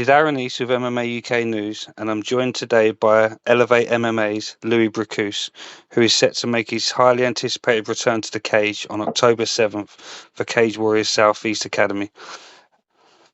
is Aaron East with MMA UK News, and I'm joined today by Elevate MMA's Louis Bricusse, who is set to make his highly anticipated return to the cage on October 7th for Cage Warriors South East Academy.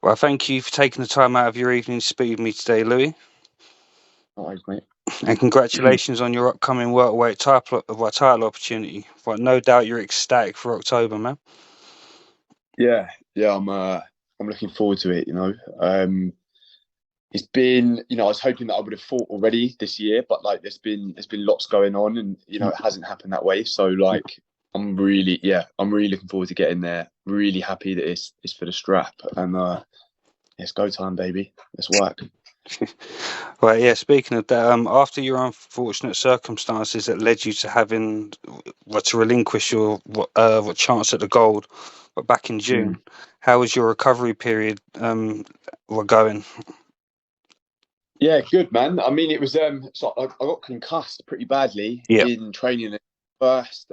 Well, thank you for taking the time out of your evening to speak with me today, Louis. Alright, mate. And congratulations on your upcoming welterweight title opportunity. Well, no doubt you're ecstatic for October, man. Yeah, I'm looking forward to it. It's been, I was hoping that I would have fought already this year, but like there's been lots going on, and it hasn't happened that way. So like, I'm really looking forward to getting there. Really happy that it's for the strap, and it's go time, baby. Let's work. Well, yeah, speaking of that, after your unfortunate circumstances that led you to having to relinquish your chance at the gold, but back in June, how was your recovery period going? Yeah, good, man. I mean, it was so I got concussed pretty badly in training at first.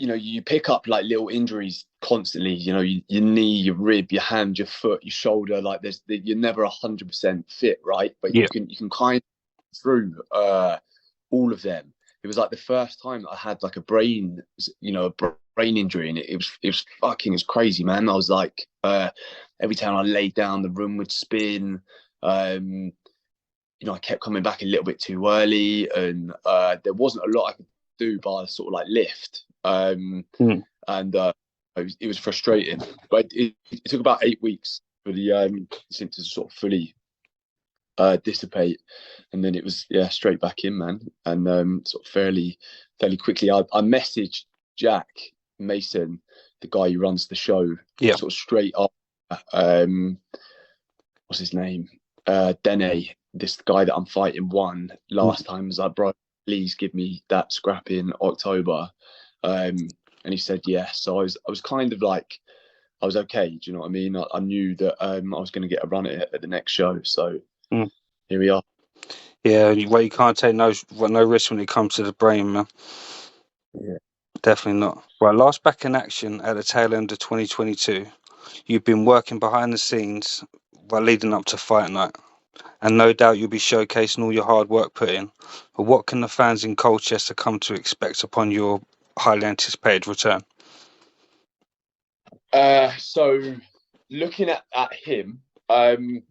You pick up like little injuries constantly. Your knee, your rib, your hand, your foot, your shoulder. Like you're never 100% fit, right? But you can kind of through all of them. It was like the first time that I had like a brain injury, and it was fucking crazy, man. I was like, every time I laid down, the room would spin. I kept coming back a little bit too early, and there wasn't a lot I could do by sort of like lift. And it was frustrating, but it took about 8 weeks for the symptoms to sort of fully dissipate, and then it was straight back in, man. And sort of fairly quickly I messaged Jack Mason, the guy who runs the show, sort of straight up. What's his name? Dene, this guy that I'm fighting won last time. Was like, bro, please give me that scrap in October. And he said yes. So I was kind of like, I was okay. Do you know what I mean? I knew that I was going to get a run at it at the next show. So here we are. Yeah, you can't take no risk when it comes to the brain, man. Yeah, definitely not. Right, last back in action at the tail end of 2022. You've been working behind the scenes while leading up to fight night, and no doubt you'll be showcasing all your hard work put in. But what can the fans in Colchester come to expect upon your highly anticipated return? So looking at him, I'm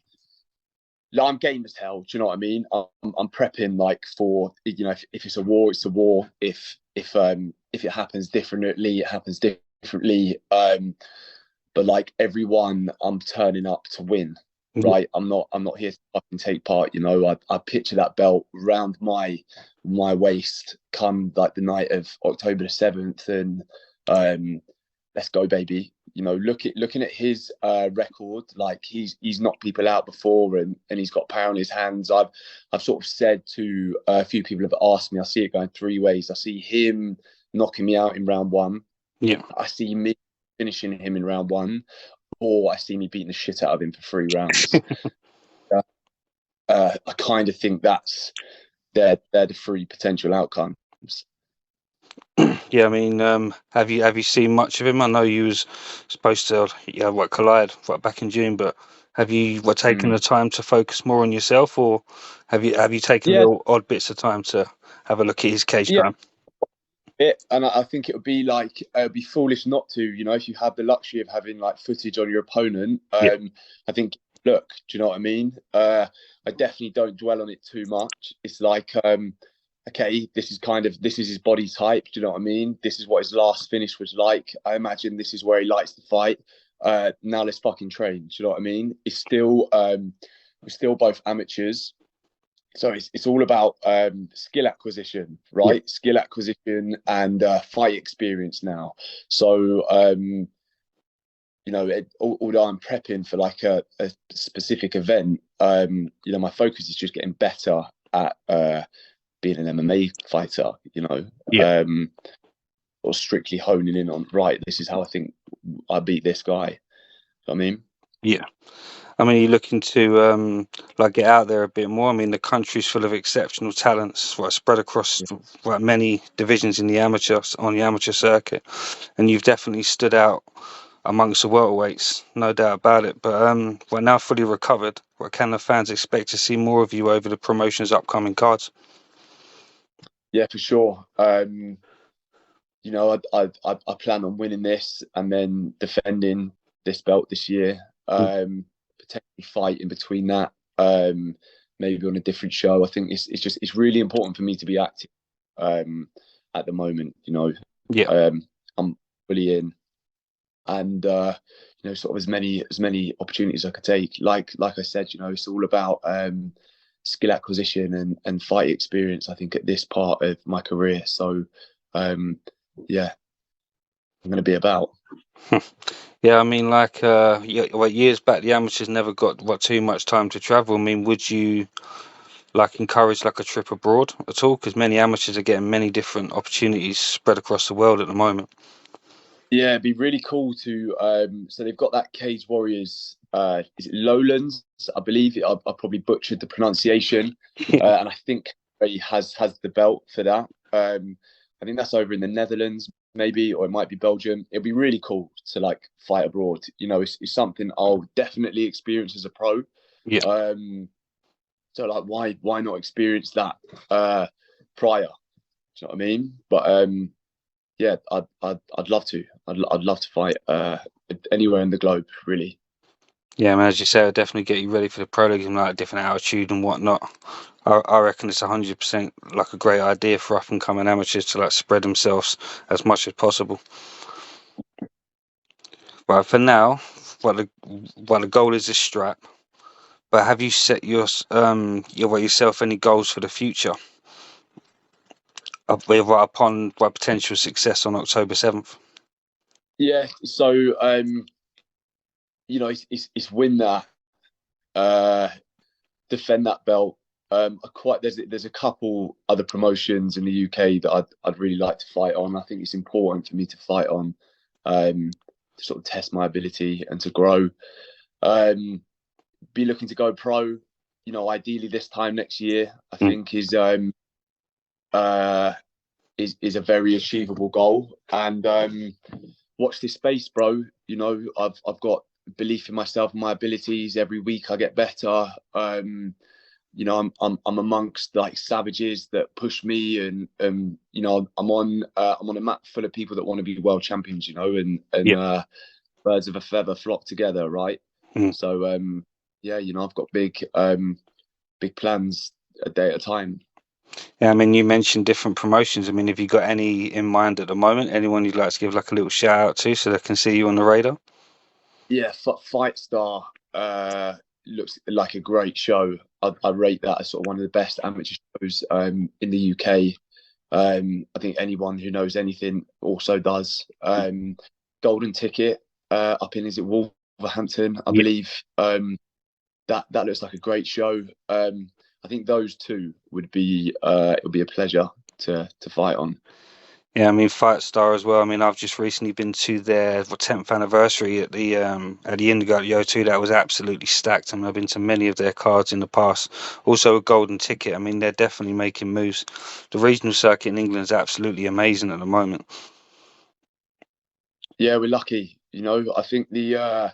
game as hell. Do you know what I mean? I'm prepping like for, if it's a war, it's a war. If it happens differently, it happens differently. But like everyone, I'm turning up to win. Right? I'm not here to fucking take part. I picture that belt around my waist come like the night of October the 7th, and let's go, baby. Looking at his record, like he's knocked people out before, and he's got power in his hands. I've sort of said to a few people have asked me, I see it going three ways. I see him knocking me out in round one. Yeah. I see me finishing him in round one, or I see me beating the shit out of him for 3 rounds. I kind of think they're the 3 potential outcomes. Yeah, I mean, have you seen much of him? I know you was supposed to collide back in June, but have you taken the time to focus more on yourself, or have you taken little odd bits of time to have a look at his cage time? And I think it would be it'd be foolish not to, if you have the luxury of having like footage on your opponent. I think, look, do you know what I mean? I definitely don't dwell on it too much. It's like, okay, this is his body type. Do you know what I mean? This is what his last finish was like. I imagine this is where he likes to fight. Now let's fucking train. Do you know what I mean? It's still, we're still both amateurs. So it's all about skill acquisition, right? Skill acquisition and fight experience now. So, although I'm prepping for like a specific event, my focus is just getting better at being an MMA fighter, or strictly honing in on, right, this is how I think I beat this guy. You know what I mean? Yeah. I mean, you're looking to get out there a bit more. I mean, the country's full of exceptional talents, spread across many divisions on the amateur circuit, and you've definitely stood out amongst the welterweights, no doubt about it. But we're now fully recovered. What can the fans expect to see more of you over the promotion's upcoming cards? Yeah, for sure. You know, I plan on winning this and then defending this belt this year. Potentially fight in between that. Maybe on a different show. I think it's really important for me to be active. At the moment, you know, I'm fully in, and you know, sort of as many opportunities I could take. Like I said, you know, it's all about skill acquisition and fight experience. I think at this part of my career, so yeah, I'm going to be about. Yeah, I mean, like, years back, the amateurs never got too much time to travel. I mean, would you like encourage like a trip abroad at all? Because many amateurs are getting many different opportunities spread across the world at the moment. Yeah, it'd be really cool to. So they've got that Cage Warriors. Is it Lowlands? I believe I probably butchered the pronunciation, and I think he has the belt for that. I think that's over in the Netherlands, maybe, or it might be Belgium. It'd be really cool to like fight abroad. You know, it's something I'll definitely experience as a pro. Yeah. So like, why not experience that prior? Do you know what I mean? But yeah, I'd love to. I'd love to fight anywhere in the globe, really. Yeah, I mean, as you say, it'll definitely get you ready for the pro leagues and like different altitude and whatnot. I reckon it's 100% like a great idea for up and coming amateurs to like spread themselves as much as possible. But for now, the goal is this strap. But have you set yourself any goals for the future? Upon potential success on October 7th. Yeah, so you know, it's win that, defend that belt. There's a couple other promotions in the UK that I'd really like to fight on. I think it's important for me to fight on, to sort of test my ability and to grow. Be looking to go pro, you know, ideally this time next year. I think is a very achievable goal. And watch this space, bro. You know, I've got belief in myself and my abilities. Every week I get better. You know, I'm amongst like savages that push me, and you know, I'm on a map full of people that want to be world champions. You know, and birds of a feather flock together, right? So yeah, you know, I've got big plans a day at a time. Yeah, I mean, you mentioned different promotions. I mean, have you got any in mind at the moment? Anyone you'd like to give like a little shout out to so they can see you on the radar? Yeah, Fight Star looks like a great show. I rate that as sort of one of the best amateur shows in the UK. I think anyone who knows anything also does. Golden Ticket up in, is it Wolverhampton, I believe. That looks like a great show. I think those two would be it would be a pleasure to fight on. Yeah, I mean, Fight Star as well. I mean, I've just recently been to their 10th anniversary at the Indigo at the O2. That was absolutely stacked. I mean, I've been to many of their cards in the past. Also, a golden ticket. I mean, they're definitely making moves. The regional circuit in England is absolutely amazing at the moment. Yeah, we're lucky. You know, I think the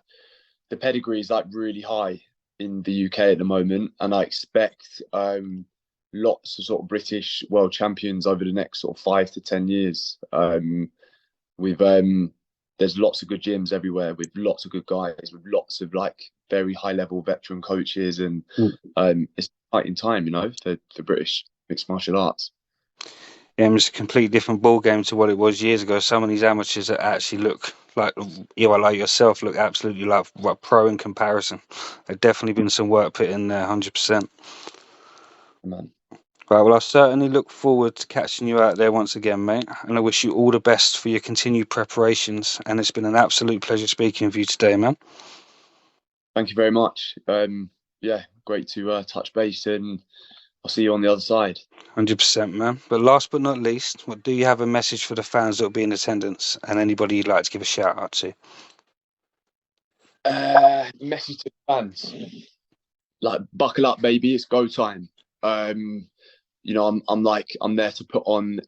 pedigree is like really high in the UK at the moment, and I expect lots of sort of British world champions over the next sort of 5 to 10 years. We've there's lots of good gyms everywhere with lots of good guys with lots of like very high level veteran coaches, and it's exciting time, you know, for British mixed martial arts. Yeah, it's a completely different ball game to what it was years ago. Some of these amateurs that actually look like like yourself look absolutely like pro in comparison. There's definitely been some work put in there, 100%. Man. Right, well, I certainly look forward to catching you out there once again, mate. And I wish you all the best for your continued preparations. And it's been an absolute pleasure speaking with you today, man. Thank you very much. Yeah, great to touch base, and I'll see you on the other side. 100%, man. But last but not least, what do you have a message for the fans that will be in attendance and anybody you'd like to give a shout out to? Message to the fans, like buckle up, baby, it's go time. You know, I'm there to put on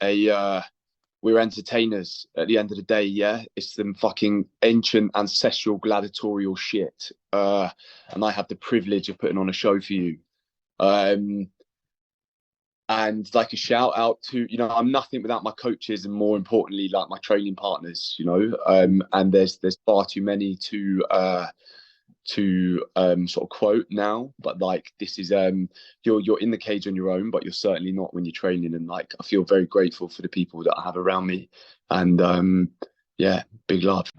we're entertainers at the end of the day. Yeah, it's some fucking ancient ancestral gladiatorial shit, and I have the privilege of putting on a show for you. And like a shout out to, you know, I'm nothing without my coaches, and more importantly, like my training partners, you know. And there's far too many to sort of quote now, but like this is you're in the cage on your own, but you're certainly not when you're training. And like I feel very grateful for the people that I have around me, and yeah, big love.